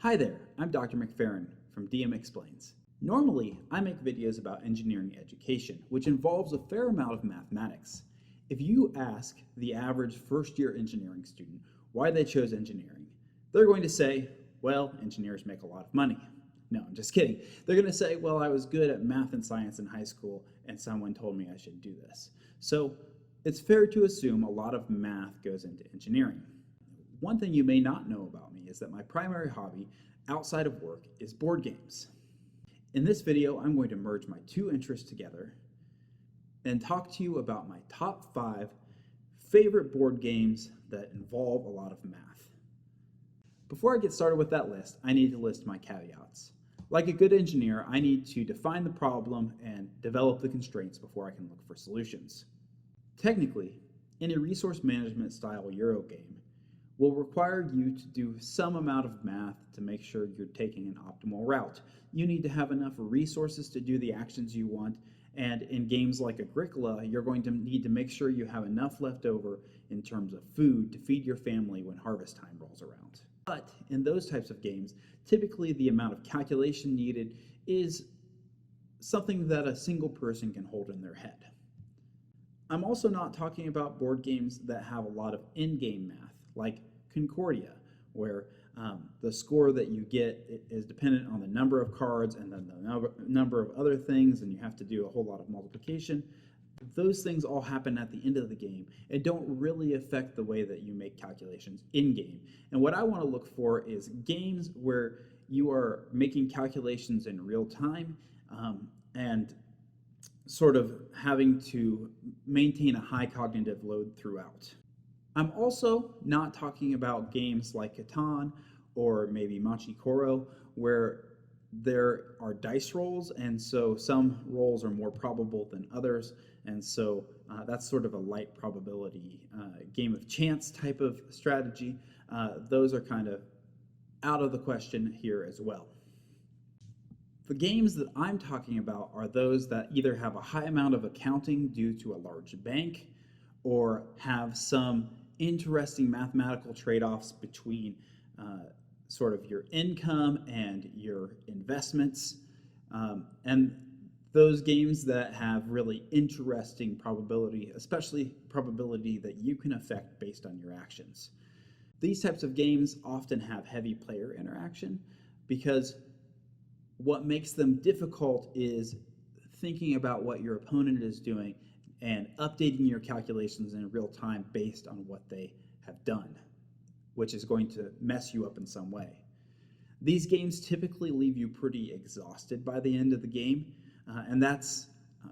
Hi there, I'm Dr. McPheron from DM Explains. Normally, I make videos about engineering education, which involves a fair amount of mathematics. If you ask the average first-year engineering student why they chose engineering, they're going to say, well, engineers make a lot of money. No, I'm just kidding. They're going to say, well, I was good at math and science in high school, and someone told me I should do this. So it's fair to assume a lot of math goes into engineering. One thing you may not know about me is that my primary hobby outside of work is board games. In this video, I'm going to merge my two interests together and talk to you about my top 5 favorite board games that involve a lot of math. Before I get started with that list, I need to list my caveats. Like a good engineer, I need to define the problem and develop the constraints before I can look for solutions. Technically, any resource management style Euro game will require you to do some amount of math to make sure you're taking an optimal route. You need to have enough resources to do the actions you want, and in games like Agricola, you're going to need to make sure you have enough left over in terms of food to feed your family when harvest time rolls around. But in those types of games, typically the amount of calculation needed is something that a single person can hold in their head. I'm also not talking about board games that have a lot of in-game math, like Concordia, where the score that you get is dependent on the number of cards and then the number of other things, and you have to do a whole lot of multiplication. Those things all happen at the end of the game and don't really affect the way that you make calculations in-game. And what I want to look for is games where you are making calculations in real time and sort of having to maintain a high cognitive load throughout. I'm also not talking about games like Catan or maybe Manchikoro, where there are dice rolls, and so some rolls are more probable than others, and so that's sort of a light probability game of chance type of strategy. Those are kind of out of the question here as well. The games that I'm talking about are those that either have a high amount of accounting due to a large bank or have some interesting mathematical trade-offs between sort of your income and your investments, and those games that have really interesting probability, especially probability that you can affect based on your actions. These types of games often have heavy player interaction because what makes them difficult is thinking about what your opponent is doing and updating your calculations in real time based on what they have done, which is going to mess you up in some way. These games typically leave you pretty exhausted by the end of the game, and that's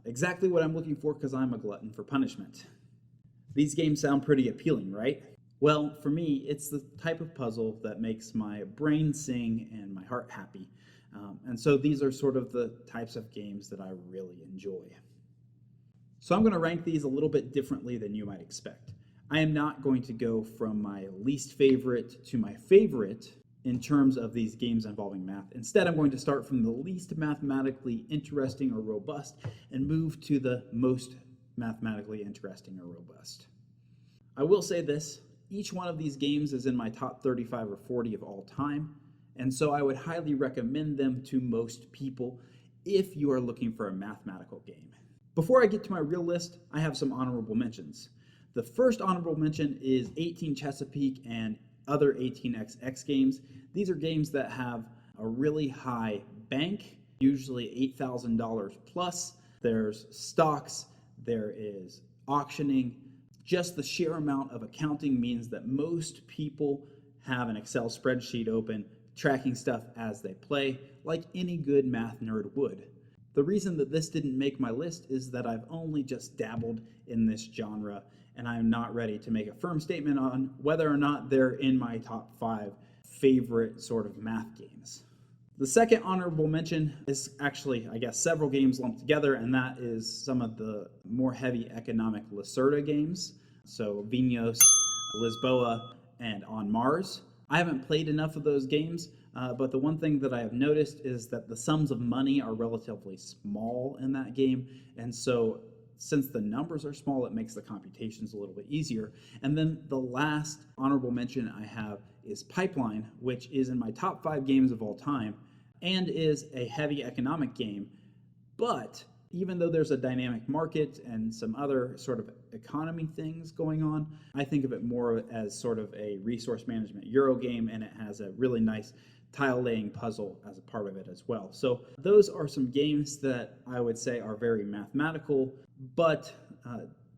exactly what I'm looking for because I'm a glutton for punishment. These games sound pretty appealing, right? Well, for me, it's the type of puzzle that makes my brain sing and my heart happy. And so these are sort of the types of games that I really enjoy. So I'm going to rank these a little bit differently than you might expect. I am not going to go from my least favorite to my favorite in terms of these games involving math. Instead, I'm going to start from the least mathematically interesting or robust and move to the most mathematically interesting or robust. I will say this, each one of these games is in my top 35 or 40 of all time, and so I would highly recommend them to most people if you are looking for a mathematical game. Before I get to my real list, I have some honorable mentions. The first honorable mention is 18 Chesapeake and other 18xx games. These are games that have a really high bank, usually $8,000 plus. There's stocks, there is auctioning. Just the sheer amount of accounting means that most people have an Excel spreadsheet open, tracking stuff as they play, like any good math nerd would. The reason that this didn't make my list is that I've only just dabbled in this genre, and I'm not ready to make a firm statement on whether or not they're in my top 5 favorite sort of math games. The second honorable mention is actually, I guess, several games lumped together, and that is some of the more heavy economic Lacerda games, so Vinhos, Lisboa, and On Mars. I haven't played enough of those games, but the one thing that I have noticed is that the sums of money are relatively small in that game, and so since the numbers are small, it makes the computations a little bit easier. And then the last honorable mention I have is Pipeline, which is in my top 5 games of all time and is a heavy economic game. But even though there's a dynamic market and some other sort of economy things going on, I think of it more as sort of a resource management Euro game, and it has a really nice tile laying puzzle as a part of it as well. So those are some games that I would say are very mathematical, but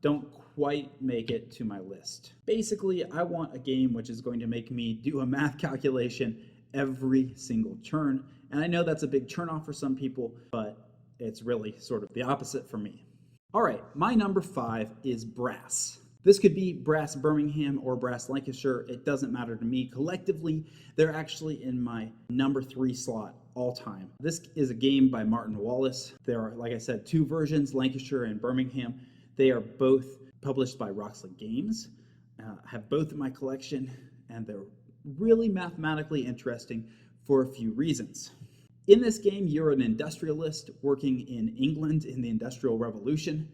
don't quite make it to my list. Basically, I want a game which is going to make me do a math calculation every single turn. And I know that's a big turnoff for some people, but it's really sort of the opposite for me. All right, my number 5 is Brass. This could be Brass Birmingham or Brass Lancashire. It doesn't matter to me. Collectively, they're actually in my number 3 slot all time. This is a game by Martin Wallace. There are, like I said, 2 versions, Lancashire and Birmingham. They are both published by Roxley Games. I have both in my collection, and they're really mathematically interesting for a few reasons. In this game, you're an industrialist working in England in the Industrial Revolution,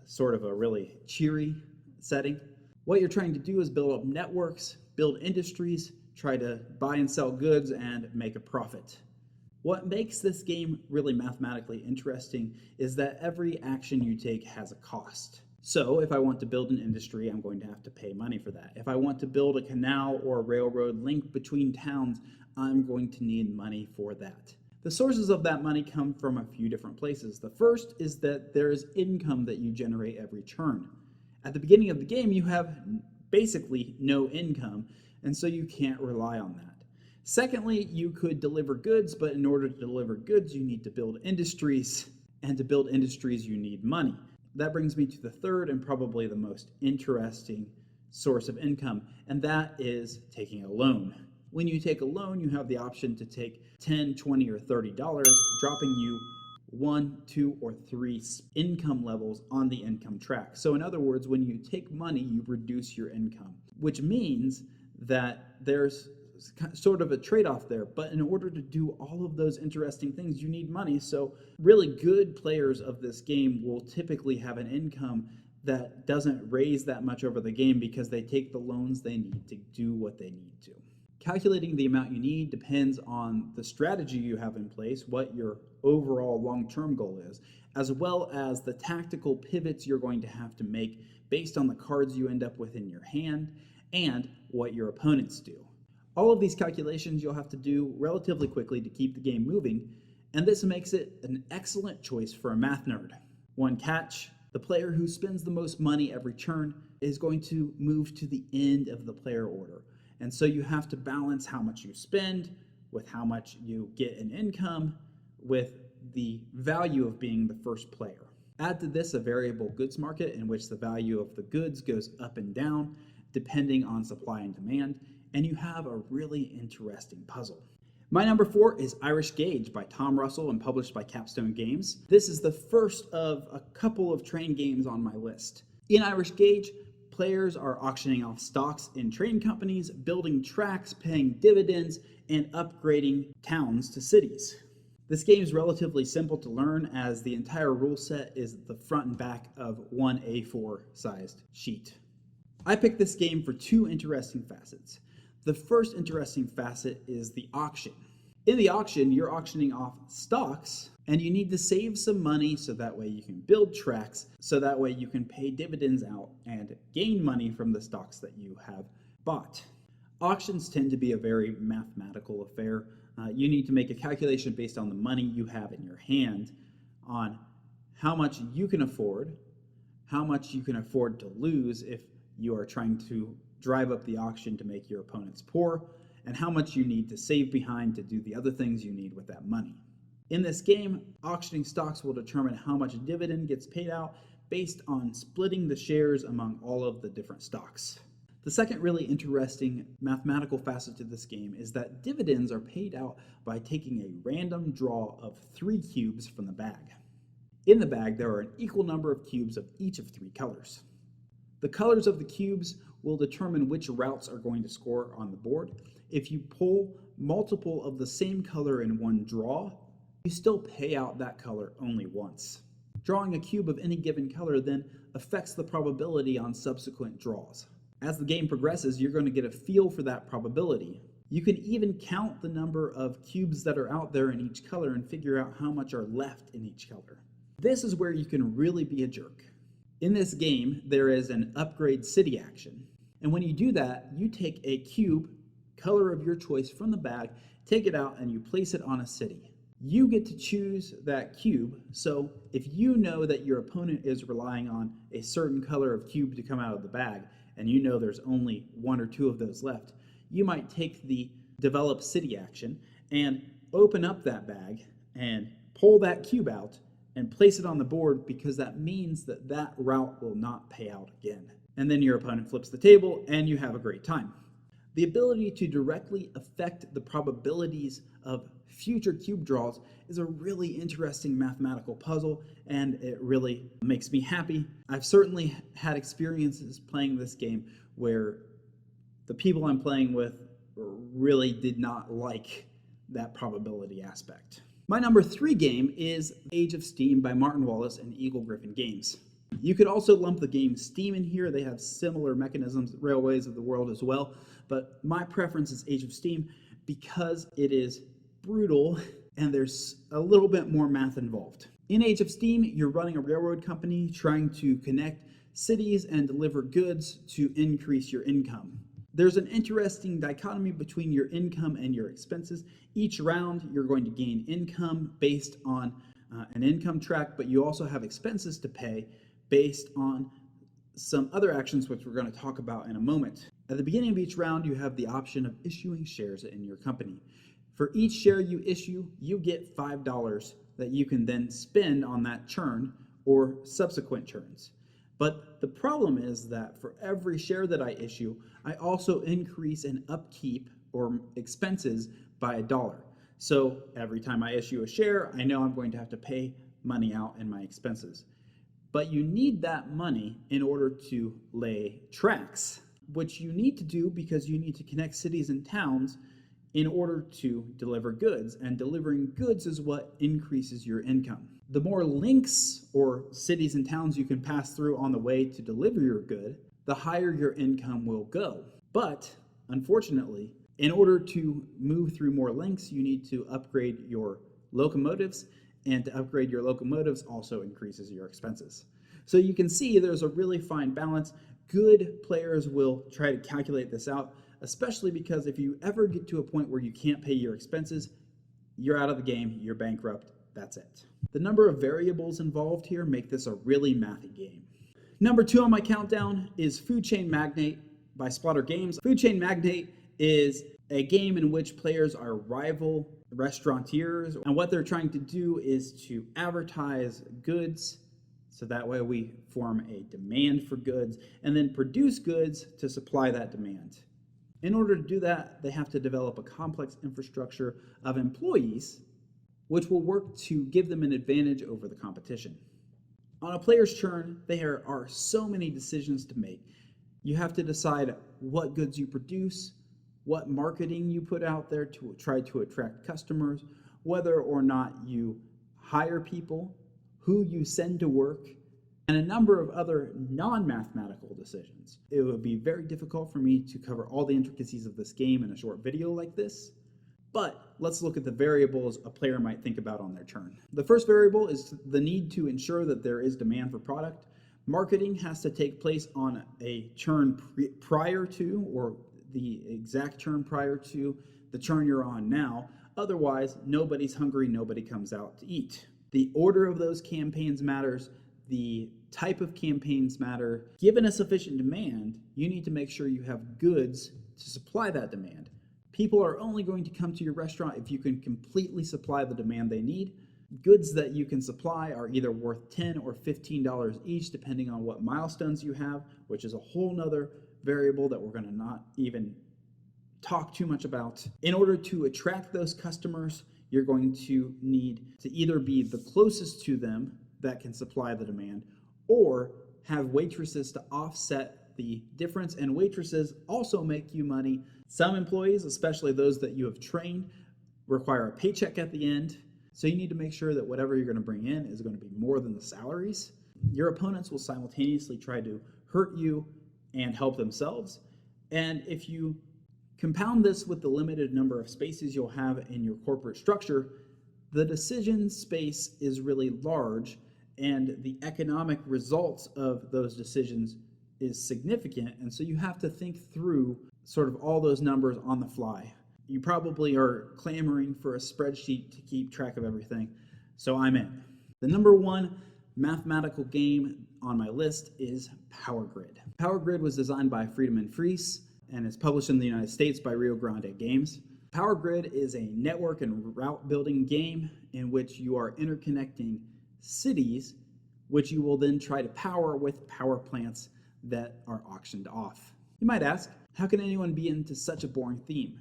sort of a really cheery setting. What you're trying to do is build up networks, build industries, try to buy and sell goods, and make a profit. What makes this game really mathematically interesting is that every action you take has a cost. So if I want to build an industry, I'm going to have to pay money for that. If I want to build a canal or a railroad link between towns, I'm going to need money for that. The sources of that money come from a few different places. The first is that there is income that you generate every turn. At the beginning of the game, you have basically no income, and so you can't rely on that. Secondly, you could deliver goods, but in order to deliver goods, you need to build industries, and to build industries, you need money. That brings me to the third and probably the most interesting source of income, and that is taking a loan. When you take a loan, you have the option to take $10, $20, or $30, dropping you 1, 2, or 3 income levels on the income track. So in other words, when you take money, you reduce your income, which means that there's sort of a trade-off there. But in order to do all of those interesting things, you need money. So really good players of this game will typically have an income that doesn't raise that much over the game because they take the loans they need to do what they need to. Calculating the amount you need depends on the strategy you have in place, what your overall long-term goal is, as well as the tactical pivots you're going to have to make based on the cards you end up with in your hand and what your opponents do. All of these calculations you'll have to do relatively quickly to keep the game moving, and this makes it an excellent choice for a math nerd. One catch: the player who spends the most money every turn is going to move to the end of the player order. And so you have to balance how much you spend with how much you get in income with the value of being the first player. Add to this a variable goods market in which the value of the goods goes up and down depending on supply and demand, and you have a really interesting puzzle. My number 4 is Irish Gauge by Tom Russell and published by Capstone Games. This is the first of a couple of train games on my list. In Irish Gauge, players are auctioning off stocks in train companies, building tracks, paying dividends, and upgrading towns to cities. This game is relatively simple to learn as the entire rule set is the front and back of one A4 sized sheet. I picked this game for 2 interesting facets. The first interesting facet is the auction. In the auction, you're auctioning off stocks, and you need to save some money so that way you can build tracks, so that way you can pay dividends out and gain money from the stocks that you have bought. Auctions tend to be a very mathematical affair. You need to make a calculation based on the money you have in your hand on how much you can afford, how much you can afford to lose if you are trying to drive up the auction to make your opponents poor, and how much you need to save behind to do the other things you need with that money. In this game, auctioning stocks will determine how much dividend gets paid out based on splitting the shares among all of the different stocks. The second really interesting mathematical facet to this game is that dividends are paid out by taking a random draw of 3 cubes from the bag. In the bag, there are an equal number of cubes of each of 3 colors. The colors of the cubes will determine which routes are going to score on the board. If you pull multiple of the same color in one draw, you still pay out that color only once. Drawing a cube of any given color then affects the probability on subsequent draws. As the game progresses, you're going to get a feel for that probability. You can even count the number of cubes that are out there in each color and figure out how much are left in each color. This is where you can really be a jerk. In this game, there is an upgrade city action. And when you do that, you take a cube, color of your choice from the bag, take it out, and you place it on a city. You get to choose that cube, so if you know that your opponent is relying on a certain color of cube to come out of the bag, and you know there's only one or two of those left, you might take the develop city action and open up that bag and pull that cube out and place it on the board, because that means that that route will not pay out again. And then your opponent flips the table and you have a great time. The ability to directly affect the probabilities of future cube draws is a really interesting mathematical puzzle, and it really makes me happy. I've certainly had experiences playing this game where the people I'm playing with really did not like that probability aspect. My number 3 game is Age of Steam by Martin Wallace and Eagle Gryphon Games. You could also lump the game Steam in here. They have similar mechanisms, Railways of the World as well, but my preference is Age of Steam because it is brutal and there's a little bit more math involved. In Age of Steam, you're running a railroad company trying to connect cities and deliver goods to increase your income. There's an interesting dichotomy between your income and your expenses. Each round, you're going to gain income based on an income track, but you also have expenses to pay based on some other actions, which we're going to talk about in a moment. At the beginning of each round, you have the option of issuing shares in your company. For each share you issue, you get $5 that you can then spend on that churn or subsequent churns. But the problem is that for every share that I issue, I also increase in upkeep or expenses by $1. So every time I issue a share, I know I'm going to have to pay money out in my expenses. But you need that money in order to lay tracks, which you need to do because you need to connect cities and towns in order to deliver goods, and delivering goods is what increases your income. The more links or cities and towns you can pass through on the way to deliver your good, the higher your income will go. But unfortunately, in order to move through more links, you need to upgrade your locomotives, and to upgrade your locomotives also increases your expenses. So you can see there's a really fine balance. Good players will try to calculate this out, especially because if you ever get to a point where you can't pay your expenses, you're out of the game, you're bankrupt, that's it. The number of variables involved here make this a really mathy game. Number 2 on my countdown is Food Chain Magnate by Splatter Games. Food Chain Magnate is a game in which players are rival restaurateurs, and what they're trying to do is to advertise goods, so that way we form a demand for goods, and then produce goods to supply that demand. In order to do that, they have to develop a complex infrastructure of employees, which will work to give them an advantage over the competition. On a player's turn, there are so many decisions to make. You have to decide what goods you produce, what marketing you put out there to try to attract customers, whether or not you hire people, who you send to work, and a number of other non-mathematical decisions. It would be very difficult for me to cover all the intricacies of this game in a short video like this, but let's look at the variables a player might think about on their turn. The first variable is the need to ensure that there is demand for product. Marketing has to take place on a turn prior to, or the exact turn prior to the turn you're on now. Otherwise, nobody's hungry, nobody comes out to eat. The order of those campaigns matters. The type of campaigns matter. Given a sufficient demand, you need to make sure you have goods to supply that demand. People are only going to come to your restaurant if you can completely supply the demand they need. Goods that you can supply are either worth $10 or $15 each, depending on what milestones you have, which is a whole nother variable that we're going to not even talk too much about. In order to attract those customers, you're going to need to either be the closest to them that can supply the demand, or have waitresses to offset the difference, and waitresses also make you money. Some employees, especially those that you have trained, require a paycheck at the end. So you need to make sure that whatever you're going to bring in is going to be more than the salaries. Your opponents will simultaneously try to hurt you and help themselves. And if you compound this with the limited number of spaces you'll have in your corporate structure, the decision space is really large, and the economic results of those decisions is significant. And so you have to think through sort of all those numbers on the fly. You probably are clamoring for a spreadsheet to keep track of everything, so I'm in. The number one mathematical game on my list is Power Grid. Power Grid was designed by Friedemann Friese and is published in the United States by Rio Grande Games. Power Grid is a network and route building game in which you are interconnecting cities, which you will then try to power with power plants that are auctioned off. You might ask, how can anyone be into such a boring theme?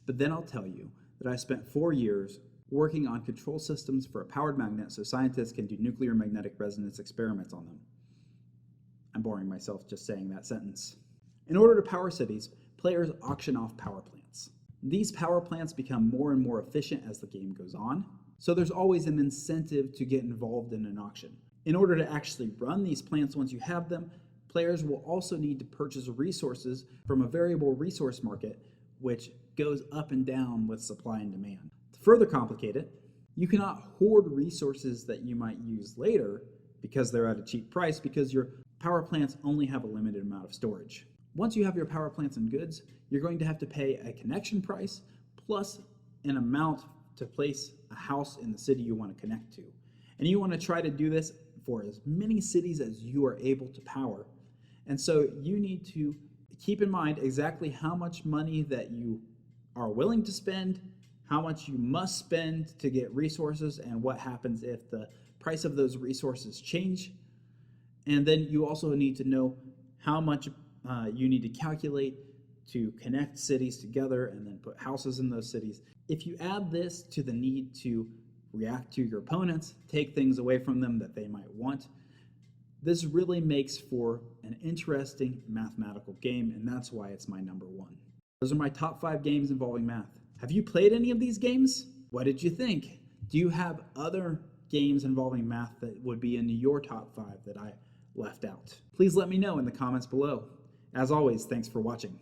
But then I'll tell you that I spent 4 years working on control systems for a powered magnet so scientists can do nuclear magnetic resonance experiments on them. I'm boring myself just saying that sentence. In order to power cities, players auction off power plants. These power plants become more and more efficient as the game goes on, so there's always an incentive to get involved in an auction. In order to actually run these plants once you have them, players will also need to purchase resources from a variable resource market, which goes up and down with supply and demand. To further complicate it, you cannot hoard resources that you might use later because they're at a cheap price, because your power plants only have a limited amount of storage. Once you have your power plants and goods, you're going to have to pay a connection price plus an amount to place a house in the city you want to connect to. And you want to try to do this for as many cities as you are able to power. And so you need to keep in mind exactly how much money that you are willing to spend, how much you must spend to get resources, and what happens if the price of those resources change. And then you also need to know how much you need to calculate to connect cities together and then put houses in those cities. If you add this to the need to react to your opponents, take things away from them that they might want, this really makes for an interesting mathematical game, and that's why it's my number one. Those are my top 5 games involving math. Have you played any of these games? What did you think? Do you have other games involving math that would be in your top 5 that I left out? Please let me know in the comments below. As always, thanks for watching.